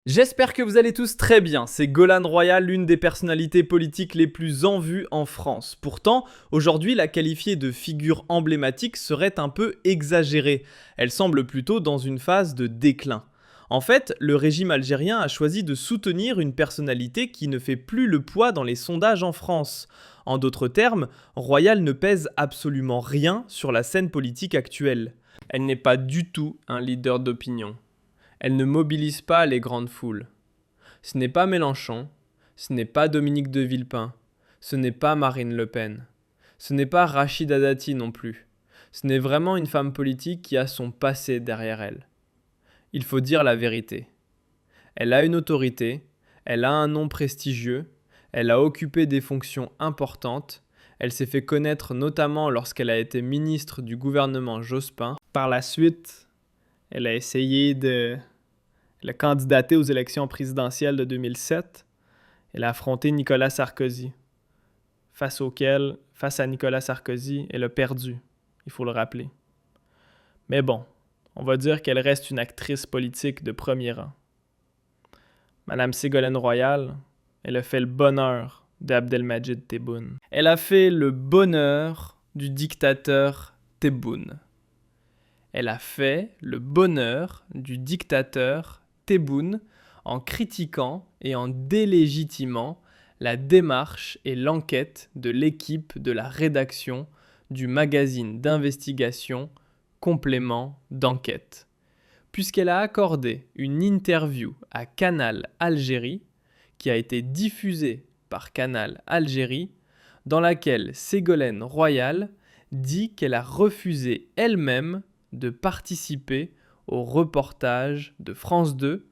J'espère que vous allez tous très bien, c'est Ségolène Royal, l'une des personnalités politiques les plus en vue en France. Pourtant, aujourd'hui, la qualifier de figure emblématique serait un peu exagéré. Elle semble plutôt dans une phase de déclin. En fait, le régime algérien a choisi de soutenir une personnalité qui ne fait plus le poids dans les sondages en France. En d'autres termes, Royal ne pèse absolument rien sur la scène politique actuelle. Elle n'est pas du tout un leader d'opinion. Elle ne mobilise pas les grandes foules. Ce n'est pas Mélenchon, ce n'est pas Dominique de Villepin, ce n'est pas Marine Le Pen, ce n'est pas Rachida Dati non plus. Ce n'est vraiment une femme politique qui a son passé derrière elle. Il faut dire la vérité. Elle a une autorité, elle a un nom prestigieux, elle a occupé des fonctions importantes, elle s'est fait connaître notamment lorsqu'elle a été ministre du gouvernement Jospin. Par la suite, elle a essayé de candidater aux élections présidentielles de 2007. Elle a affronté Nicolas Sarkozy, face à Nicolas Sarkozy, elle a perdu, il faut le rappeler. Mais bon, on va dire qu'elle reste une actrice politique de premier rang. Madame Ségolène Royal, elle a fait le bonheur d'Abdelmadjid Tebboune. Elle a fait le bonheur du dictateur Tebboune. Elle a fait le bonheur du dictateur Tebboune en critiquant et en délégitimant la démarche et l'enquête de l'équipe de la rédaction du magazine d'investigation Complément d'enquête, puisqu'elle a accordé une interview à Canal Algérie, qui a été diffusée par Canal Algérie, dans laquelle Ségolène Royal dit qu'elle a refusé elle-même de participer au reportage de France 2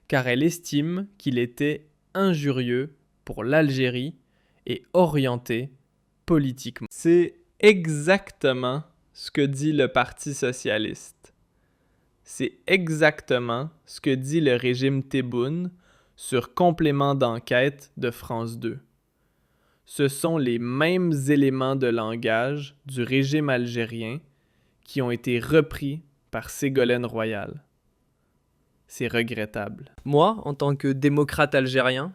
car elle estime qu'il était injurieux pour l'Algérie et orienté politiquement. C'est exactement ce que dit le Parti socialiste. C'est exactement ce que dit le régime Tebboune sur Complément d'enquête de France 2. Ce sont les mêmes éléments de langage du régime algérien qui ont été repris par Ségolène Royal. C'est regrettable. Moi, en tant que démocrate algérien,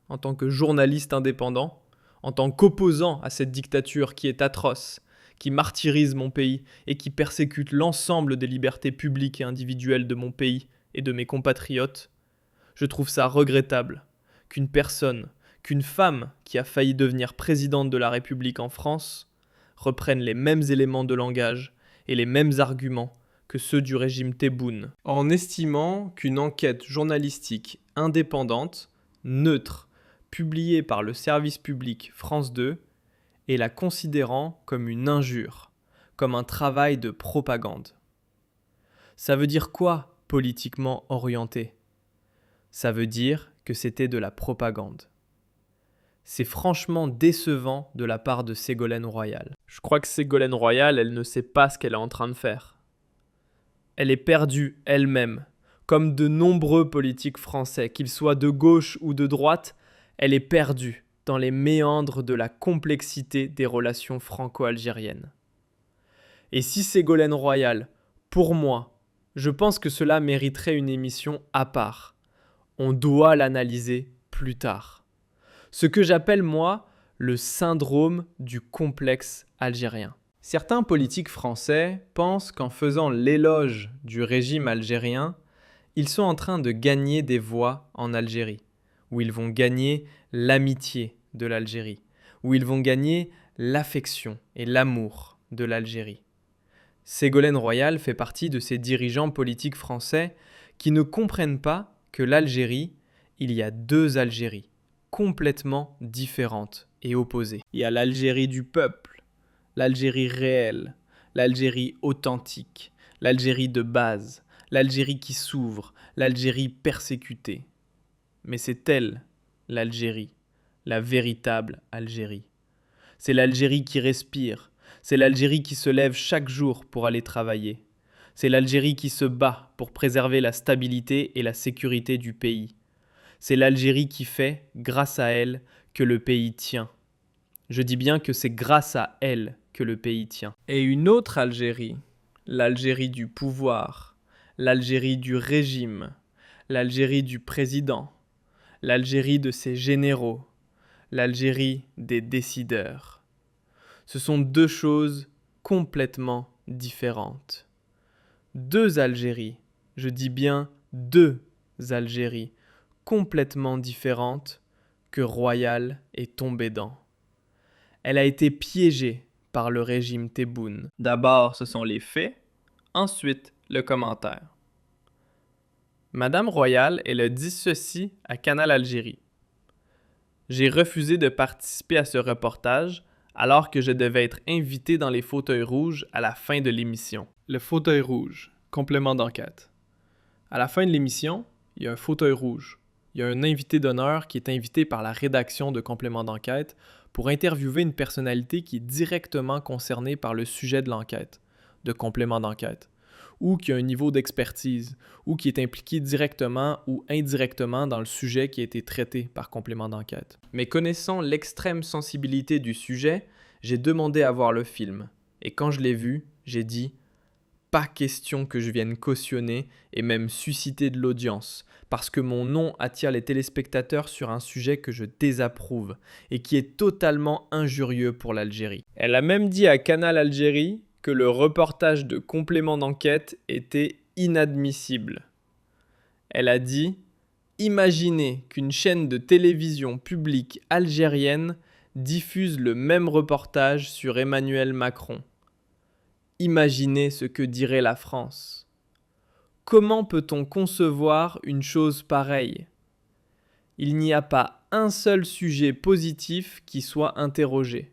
en tant que journaliste indépendant, en tant qu'opposant à cette dictature qui est atroce, qui martyrise mon pays et qui persécute l'ensemble des libertés publiques et individuelles de mon pays et de mes compatriotes, je trouve ça regrettable qu'une personne, qu'une femme qui a failli devenir présidente de la République en France reprenne les mêmes éléments de langage et les mêmes arguments que ceux du régime Tebboune, en estimant qu'une enquête journalistique indépendante, neutre, publiée par le service public France 2, et la considérant comme une injure, comme un travail de propagande. Ça veut dire quoi, politiquement orienté ? Ça veut dire que c'était de la propagande. C'est franchement décevant de la part de Ségolène Royal. Je crois que Ségolène Royal, elle ne sait pas ce qu'elle est en train de faire. Elle est perdue elle-même. Comme de nombreux politiques français, qu'ils soient de gauche ou de droite, elle est perdue dans les méandres de la complexité des relations franco-algériennes. Et si Ségolène Royal, pour moi, je pense que cela mériterait une émission à part. On doit l'analyser plus tard. Ce que j'appelle, moi, le syndrome du complexe algérien. Certains politiques français pensent qu'en faisant l'éloge du régime algérien, ils sont en train de gagner des voix en Algérie, où ils vont gagner l'amitié de l'Algérie, où ils vont gagner l'affection et l'amour de l'Algérie. Ségolène Royal fait partie de ces dirigeants politiques français qui ne comprennent pas que l'Algérie, il y a deux Algéries, complètement différentes et opposées. Il y a l'Algérie du peuple, l'Algérie réelle, l'Algérie authentique, l'Algérie de base, l'Algérie qui s'ouvre, l'Algérie persécutée. Mais c'est elle, l'Algérie, la véritable Algérie. C'est l'Algérie qui respire, c'est l'Algérie qui se lève chaque jour pour aller travailler. C'est l'Algérie qui se bat pour préserver la stabilité et la sécurité du pays. C'est l'Algérie qui fait, grâce à elle, que le pays tient. Je dis bien que c'est grâce à elle que le pays tient. Et une autre Algérie, l'Algérie du pouvoir, l'Algérie du régime, l'Algérie du président, l'Algérie de ses généraux, l'Algérie des décideurs. Ce sont deux choses complètement différentes. Deux Algéries, je dis bien deux Algéries, complètement différentes que Royal est tombé dans. Elle a été piégée par le régime Tebboune. D'abord, ce sont les faits, ensuite, le commentaire. Madame Royal, elle a dit ceci à Canal Algérie. J'ai refusé de participer à ce reportage alors que je devais être invité dans les fauteuils rouges à la fin de l'émission. Le fauteuil rouge, complément d'enquête. À la fin de l'émission, il y a un fauteuil rouge. Il y a un invité d'honneur qui est invité par la rédaction de complément d'enquête pour interviewer une personnalité qui est directement concernée par le sujet de l'enquête, de complément d'enquête, ou qui a un niveau d'expertise, ou qui est impliqué directement ou indirectement dans le sujet qui a été traité par complément d'enquête. Mais connaissant l'extrême sensibilité du sujet, j'ai demandé à voir le film. Et quand je l'ai vu, j'ai dit « Pas question que je vienne cautionner et même susciter de l'audience, parce que mon nom attire les téléspectateurs sur un sujet que je désapprouve et qui est totalement injurieux pour l'Algérie. » Elle a même dit à Canal Algérie que le reportage de complément d'enquête était inadmissible. Elle a dit « Imaginez qu'une chaîne de télévision publique algérienne diffuse le même reportage sur Emmanuel Macron. Imaginez ce que dirait la France. Comment peut-on concevoir une chose pareille ? Il n'y a pas un seul sujet positif qui soit interrogé.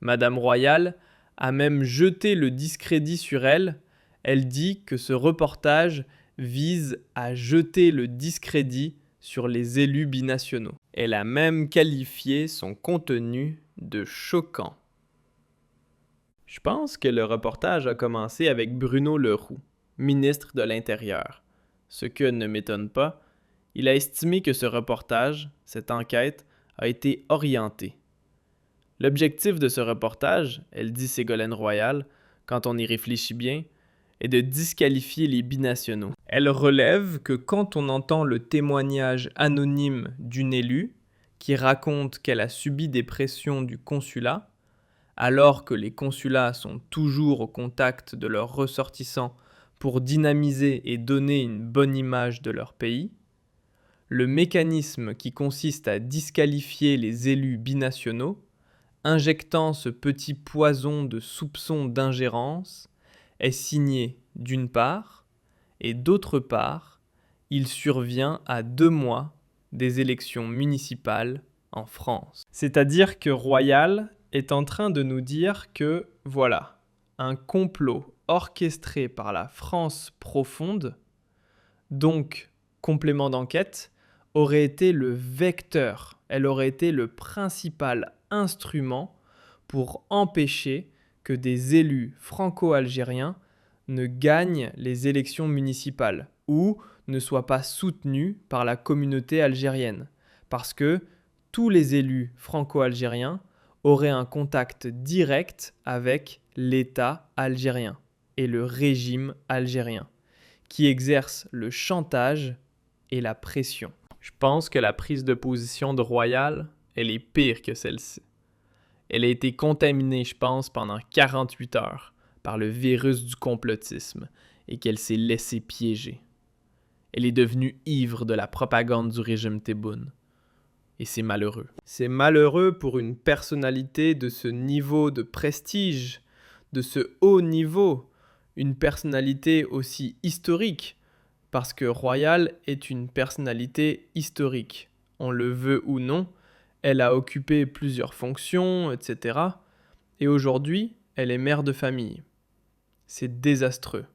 Madame Royal a même jeté le discrédit sur elle. Elle dit que ce reportage vise à jeter le discrédit sur les élus binationaux. Elle a même qualifié son contenu de choquant. Je pense que le reportage a commencé avec Bruno Leroux, ministre de l'Intérieur. Ce que ne m'étonne pas, il a estimé que ce reportage, cette enquête, a été orienté. L'objectif de ce reportage, elle dit Ségolène Royal, quand on y réfléchit bien, est de disqualifier les binationaux. Elle relève que quand on entend le témoignage anonyme d'une élue qui raconte qu'elle a subi des pressions du consulat, alors que les consulats sont toujours au contact de leurs ressortissants pour dynamiser et donner une bonne image de leur pays, le mécanisme qui consiste à disqualifier les élus binationaux, injectant ce petit poison de soupçon d'ingérence, est signé d'une part, et d'autre part, il survient à 2 mois des élections municipales en France. C'est-à-dire que Royal est en train de nous dire que, voilà, un complot orchestré par la France profonde, donc complément d'enquête, aurait été le vecteur, elle aurait été le principal instrument pour empêcher que des élus franco-algériens ne gagnent les élections municipales ou ne soient pas soutenus par la communauté algérienne. Parce que tous les élus franco-algériens auraient un contact direct avec l'État algérien et le régime algérien, qui exerce le chantage et la pression. Je pense que la prise de position de Royal, elle est pire que celle-ci. Elle a été contaminée, je pense, pendant 48 heures par le virus du complotisme et qu'elle s'est laissée piéger. Elle est devenue ivre de la propagande du régime Tebboune. Et c'est malheureux. C'est malheureux pour une personnalité de ce niveau de prestige, de ce haut niveau, une personnalité aussi historique, parce que Royal est une personnalité historique. On le veut ou non, elle a occupé plusieurs fonctions, etc. Et aujourd'hui, elle est mère de famille. C'est désastreux.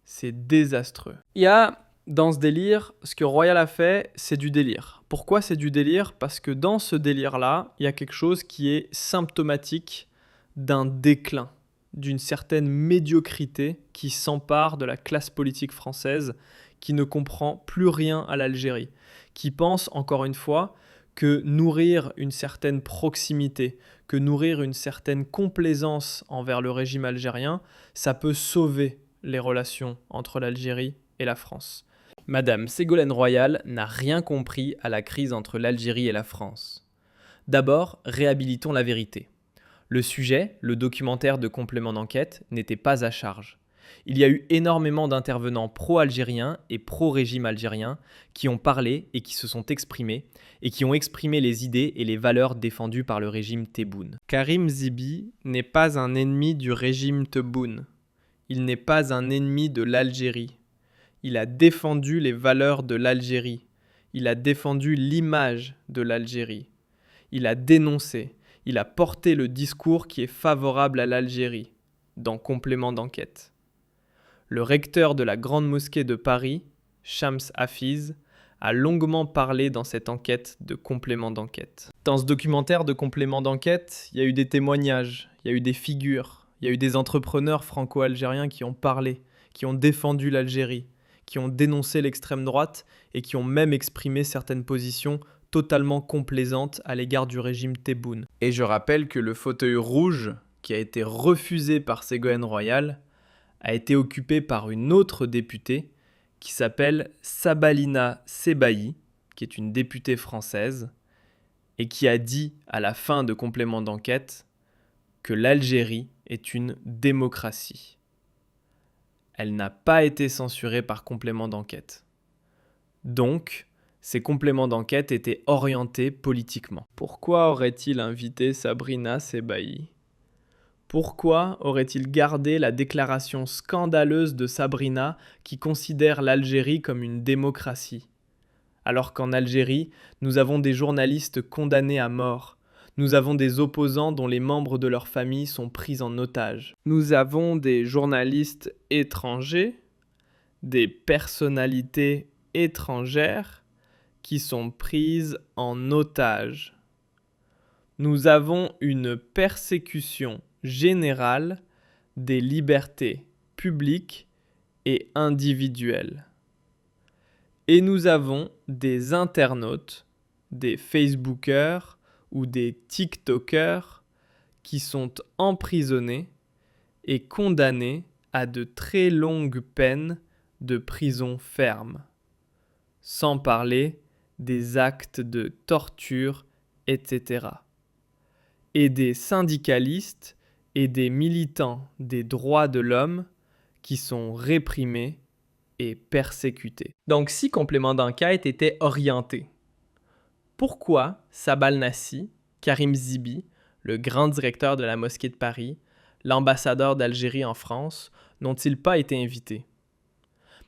C'est désastreux. Il y a dans ce délire, ce que Royal a fait, c'est du délire. Pourquoi c'est du délire ? Parce que dans ce délire-là, il y a quelque chose qui est symptomatique d'un déclin, d'une certaine médiocrité qui s'empare de la classe politique française, qui ne comprend plus rien à l'Algérie, qui pense, encore une fois, que nourrir une certaine proximité, que nourrir une certaine complaisance envers le régime algérien, ça peut sauver les relations entre l'Algérie et la France. Madame Ségolène Royal n'a rien compris à la crise entre l'Algérie et la France. D'abord, réhabilitons la vérité. Le sujet, le documentaire de complément d'enquête, n'était pas à charge. Il y a eu énormément d'intervenants pro-algériens et pro-régime algérien qui ont parlé et qui se sont exprimés, et qui ont exprimé les idées et les valeurs défendues par le régime Tebboune. Karim Zibi n'est pas un ennemi du régime Tebboune. Il n'est pas un ennemi de l'Algérie. Il a défendu les valeurs de l'Algérie. Il a défendu l'image de l'Algérie. Il a dénoncé. Il a porté le discours qui est favorable à l'Algérie, dans complément d'enquête. Le recteur de la Grande Mosquée de Paris, Shams Hafiz, a longuement parlé dans cette enquête de complément d'enquête. Dans ce documentaire de complément d'enquête, il y a eu des témoignages, il y a eu des figures, il y a eu des entrepreneurs franco-algériens qui ont parlé, qui ont défendu l'Algérie, qui ont dénoncé l'extrême droite et qui ont même exprimé certaines positions totalement complaisantes à l'égard du régime Tebboune. Et je rappelle que le fauteuil rouge, qui a été refusé par Ségolène Royal, a été occupé par une autre députée qui s'appelle Sabalina Sebahi, qui est une députée française, et qui a dit à la fin de complément d'enquête que l'Algérie est une démocratie. Elle n'a pas été censurée par complément d'enquête. Donc, ces compléments d'enquête étaient orientés politiquement. Pourquoi aurait-il invité Sabrina Sebahi ? Pourquoi aurait-il gardé la déclaration scandaleuse de Sabrina qui considère l'Algérie comme une démocratie ? Alors qu'en Algérie, nous avons des journalistes condamnés à mort. Nous avons des opposants dont les membres de leur famille sont pris en otage. Nous avons des journalistes étrangers, des personnalités étrangères qui sont prises en otage. Nous avons une persécution générale des libertés publiques et individuelles. Et nous avons des internautes, des Facebookers ou des TikTokers qui sont emprisonnés et condamnés à de très longues peines de prison ferme, sans parler des actes de torture, etc. Et des syndicalistes et des militants des droits de l'homme qui sont réprimés et persécutés. Donc si complément d'enquête était orienté, pourquoi Sabal Nassi, Karim Zibi, le grand directeur de la Mosquée de Paris, l'ambassadeur d'Algérie en France, n'ont-ils pas été invités?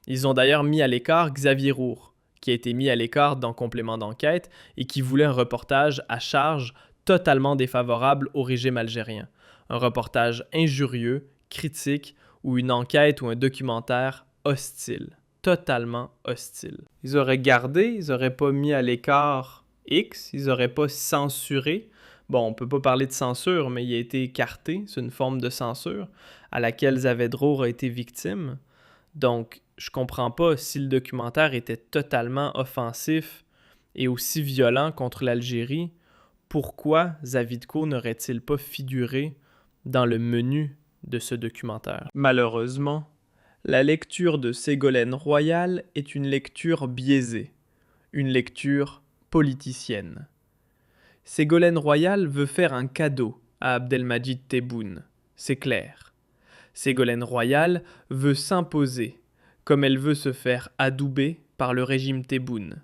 Ils ont d'ailleurs mis à l'écart Xavier Roure, qui a été mis à l'écart dans complément d'enquête et qui voulait un reportage à charge totalement défavorable au régime algérien. Un reportage injurieux, critique, ou une enquête ou un documentaire hostile. Totalement hostile. Ils auraient gardé, ils n'auraient pas mis à l'écart X, ils n'auraient pas censuré. Bon, on ne peut pas parler de censure, mais il a été écarté. C'est une forme de censure à laquelle Zavedrour a été victime. Donc, je comprends pas si le documentaire était totalement offensif et aussi violent contre l'Algérie. Pourquoi Zavidko n'aurait-il pas figuré dans le menu de ce documentaire? Malheureusement, la lecture de Ségolène Royal est une lecture biaisée, une lecture politicienne. Ségolène Royal veut faire un cadeau à Abdelmadjid Tebboune, c'est clair. Ségolène Royal veut s'imposer, comme elle veut se faire adouber par le régime Tebboune.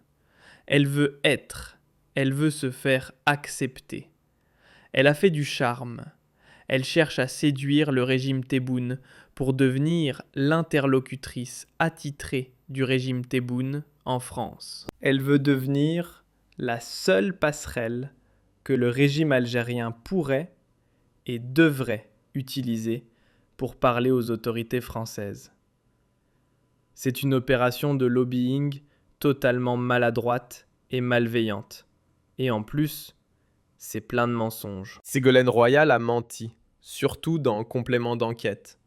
Elle veut être, elle veut se faire accepter. Elle a fait du charme. Elle cherche à séduire le régime Tebboune pour devenir l'interlocutrice attitrée du régime Tebboune en France. Elle veut devenir la seule passerelle que le régime algérien pourrait et devrait utiliser pour parler aux autorités françaises. C'est une opération de lobbying totalement maladroite et malveillante. Et en plus, c'est plein de mensonges. Ségolène Royal a menti, surtout dans complément d'enquête.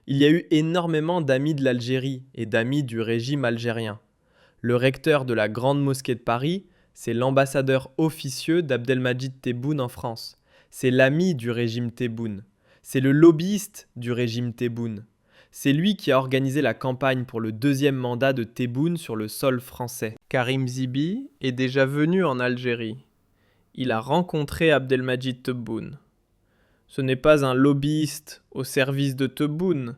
Il y a eu énormément d'amis de l'Algérie et d'amis du régime algérien. Le recteur de la Grande Mosquée de Paris, c'est l'ambassadeur officieux d'Abdelmadjid Tebboune en France. C'est l'ami du régime Tebboune. C'est le lobbyiste du régime Tebboune. C'est lui qui a organisé la campagne pour le deuxième mandat de Tebboune sur le sol français. Karim Zibi est déjà venu en Algérie. Il a rencontré Abdelmadjid Tebboune. Ce n'est pas un lobbyiste au service de Tebboune,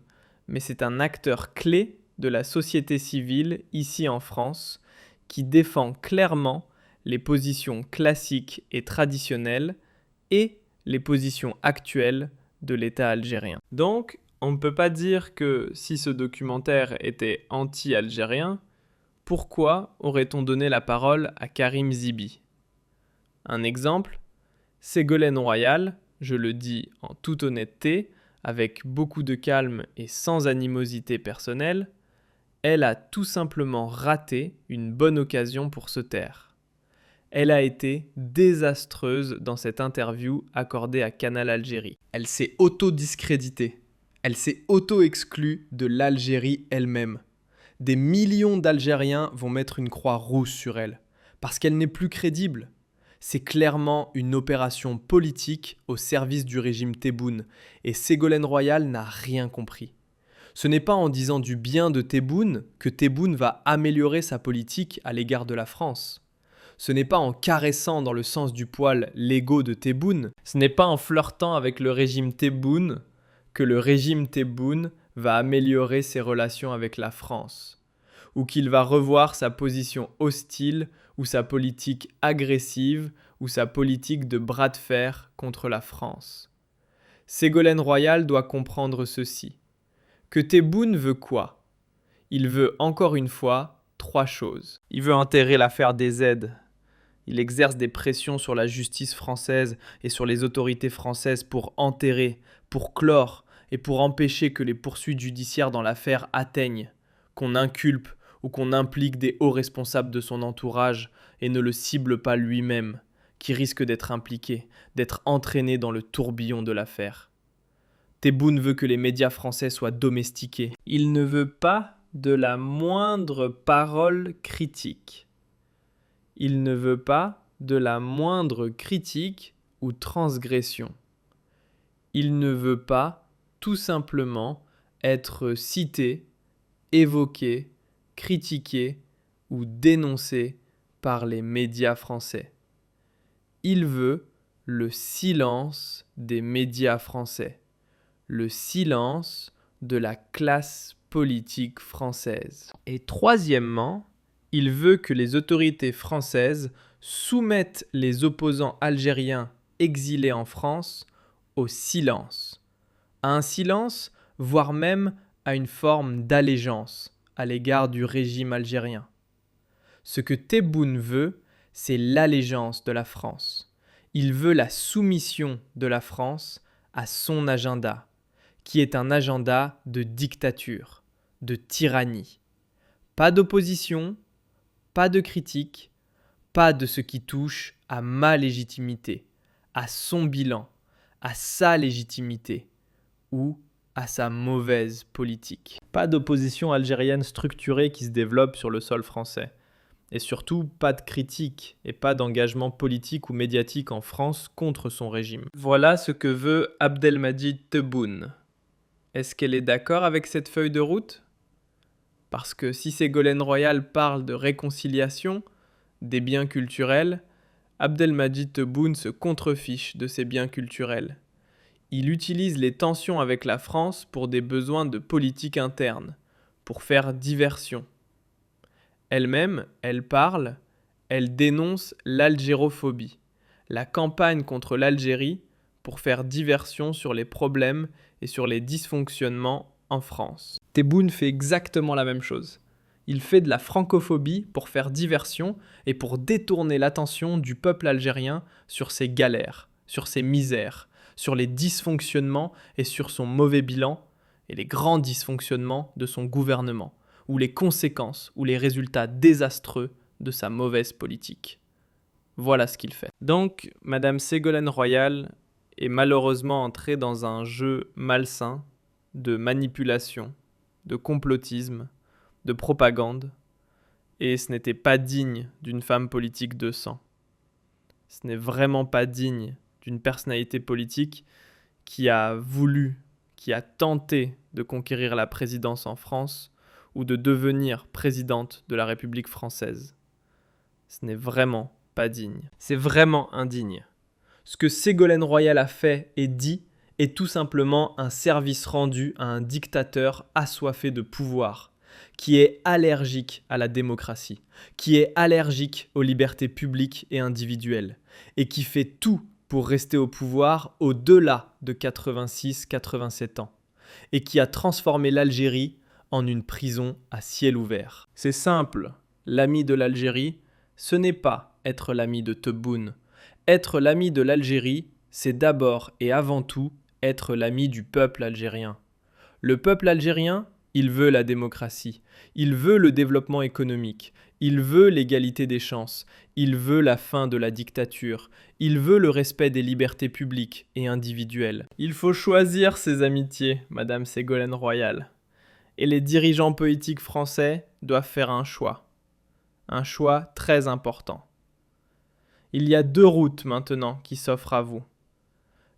mais c'est un acteur clé de la société civile ici en France qui défend clairement les positions classiques et traditionnelles et les positions actuelles de l'État algérien. Donc, on ne peut pas dire que si ce documentaire était anti-algérien, pourquoi aurait-on donné la parole à Karim Zibi ? Un exemple, Ségolène Royal, je le dis en toute honnêteté, avec beaucoup de calme et sans animosité personnelle, elle a tout simplement raté une bonne occasion pour se taire. Elle a été désastreuse dans cette interview accordée à Canal Algérie. Elle s'est auto-discréditée. Elle s'est auto-exclue de l'Algérie elle-même. Des millions d'Algériens vont mettre une croix rouge sur elle, parce qu'elle n'est plus crédible. C'est clairement une opération politique au service du régime Tebboune, et Ségolène Royal n'a rien compris. Ce n'est pas en disant du bien de Tebboune que Tebboune va améliorer sa politique à l'égard de la France. Ce n'est pas en caressant dans le sens du poil l'ego de Tebboune, ce n'est pas en flirtant avec le régime Tebboune que le régime Tebboune va améliorer ses relations avec la France, ou qu'il va revoir sa position hostile, ou sa politique agressive, ou sa politique de bras de fer contre la France. Ségolène Royal doit comprendre ceci. Que Tebboune veut quoi ? Il veut encore une fois 3 choses. Il veut enterrer l'affaire des aides. Il exerce des pressions sur la justice française et sur les autorités françaises pour enterrer, pour clore et pour empêcher que les poursuites judiciaires dans l'affaire atteignent, qu'on inculpe ou qu'on implique des hauts responsables de son entourage et ne le cible pas lui-même, qui risque d'être impliqué, d'être entraîné dans le tourbillon de l'affaire. Tebboune veut que les médias français soient domestiqués. Il ne veut pas de la moindre parole critique. Il ne veut pas de la moindre critique ou transgression. Il ne veut pas, tout simplement, être cité, évoqué, critiqué ou dénoncé par les médias français. Il veut le silence des médias français, le silence de la classe politique française. Et troisièmement, il veut que les autorités françaises soumettent les opposants algériens exilés en France au silence. À un silence, voire même à une forme d'allégeance à l'égard du régime algérien. Ce que Tebboune veut, c'est l'allégeance de la France. Il veut la soumission de la France à son agenda, qui est un agenda de dictature, de tyrannie. Pas d'opposition, pas de critique, pas de ce qui touche à ma légitimité, à son bilan, à sa légitimité ou à sa mauvaise politique. Pas d'opposition algérienne structurée qui se développe sur le sol français. Et surtout, pas de critique et pas d'engagement politique ou médiatique en France contre son régime. Voilà ce que veut Abdelmadjid Tebboune. Est-ce qu'elle est d'accord avec cette feuille de route ? Parce que si Ségolène Royal parle de réconciliation, des biens culturels, Abdelmadjid Tebboune se contrefiche de ces biens culturels. Il utilise les tensions avec la France pour des besoins de politique interne, pour faire diversion. Elle-même, elle parle, elle dénonce l'algérophobie, la campagne contre l'Algérie pour faire diversion sur les problèmes et sur les dysfonctionnements en France. Tebboune fait exactement la même chose. Il fait de la francophobie pour faire diversion et pour détourner l'attention du peuple algérien sur ses galères, sur ses misères, sur les dysfonctionnements et sur son mauvais bilan et les grands dysfonctionnements de son gouvernement, ou les conséquences ou les résultats désastreux de sa mauvaise politique. Voilà ce qu'il fait. Donc, Madame Ségolène Royal est malheureusement entrée dans un jeu malsain de manipulation, de complotisme, de propagande, et ce n'était pas digne d'une femme politique de sang. Ce n'est vraiment pas digne d'une personnalité politique qui a voulu qui a tenté de conquérir la présidence en France ou de devenir présidente de la République française. Ce n'est vraiment pas digne. C'est vraiment indigne. Ce que Ségolène Royal a fait et dit est tout simplement un service rendu à un dictateur assoiffé de pouvoir, qui est allergique à la démocratie, qui est allergique aux libertés publiques et individuelles, et qui fait tout pour rester au pouvoir au-delà de 86-87 ans, et qui a transformé l'Algérie en une prison à ciel ouvert. C'est simple, l'ami de l'Algérie, ce n'est pas être l'ami de Tebboune. Être l'ami de l'Algérie, c'est d'abord et avant tout être l'ami du peuple algérien. Le peuple algérien, il veut la démocratie, il veut le développement économique, il veut l'égalité des chances, il veut la fin de la dictature, il veut le respect des libertés publiques et individuelles. Il faut choisir ses amitiés, Madame Ségolène Royal. Et les dirigeants politiques français doivent faire un choix très important. Il y a 2 routes maintenant qui s'offrent à vous.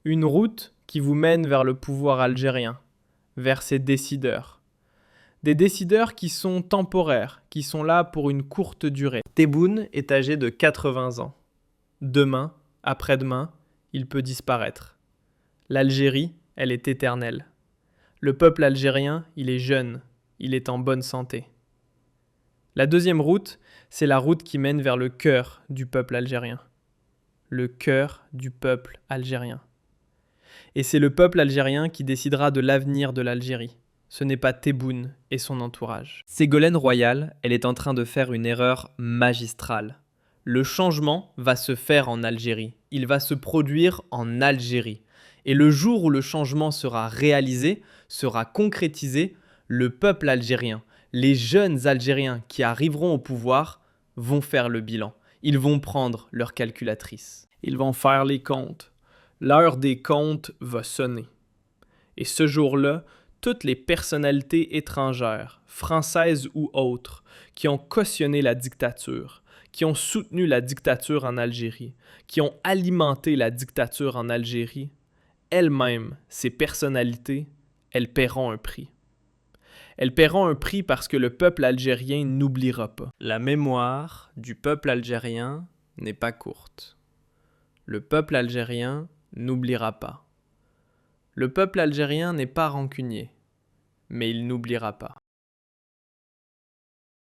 Une route qui vous mène vers le pouvoir algérien, vers ses décideurs. Des décideurs qui sont temporaires, qui sont là pour une courte durée. Tebboune est âgé de 80 ans. Demain, après-demain, il peut disparaître. L'Algérie, elle est éternelle. Le peuple algérien, il est jeune, il est en bonne santé. La deuxième route, c'est la route qui mène vers le cœur du peuple algérien. Le cœur du peuple algérien. Et c'est le peuple algérien qui décidera de l'avenir de l'Algérie. Ce n'est pas Tebboune et son entourage. Ségolène Royal, elle est en train de faire une erreur magistrale. Le changement va se faire en Algérie. Il va se produire en Algérie. Et le jour où le changement sera réalisé, sera concrétisé, le peuple algérien, les jeunes Algériens qui arriveront au pouvoir vont faire le bilan. Ils vont prendre leur calculatrice. Ils vont faire les comptes. L'heure des comptes va sonner. Et ce jour-là, toutes les personnalités étrangères, françaises ou autres, qui ont cautionné la dictature, qui ont soutenu la dictature en Algérie, qui ont alimenté la dictature en Algérie, elles-mêmes, ces personnalités, elles paieront un prix. Elles paieront un prix parce que le peuple algérien n'oubliera pas. La mémoire du peuple algérien n'est pas courte. Le peuple algérien n'oubliera pas. Le peuple algérien n'est pas rancunier, mais il n'oubliera pas.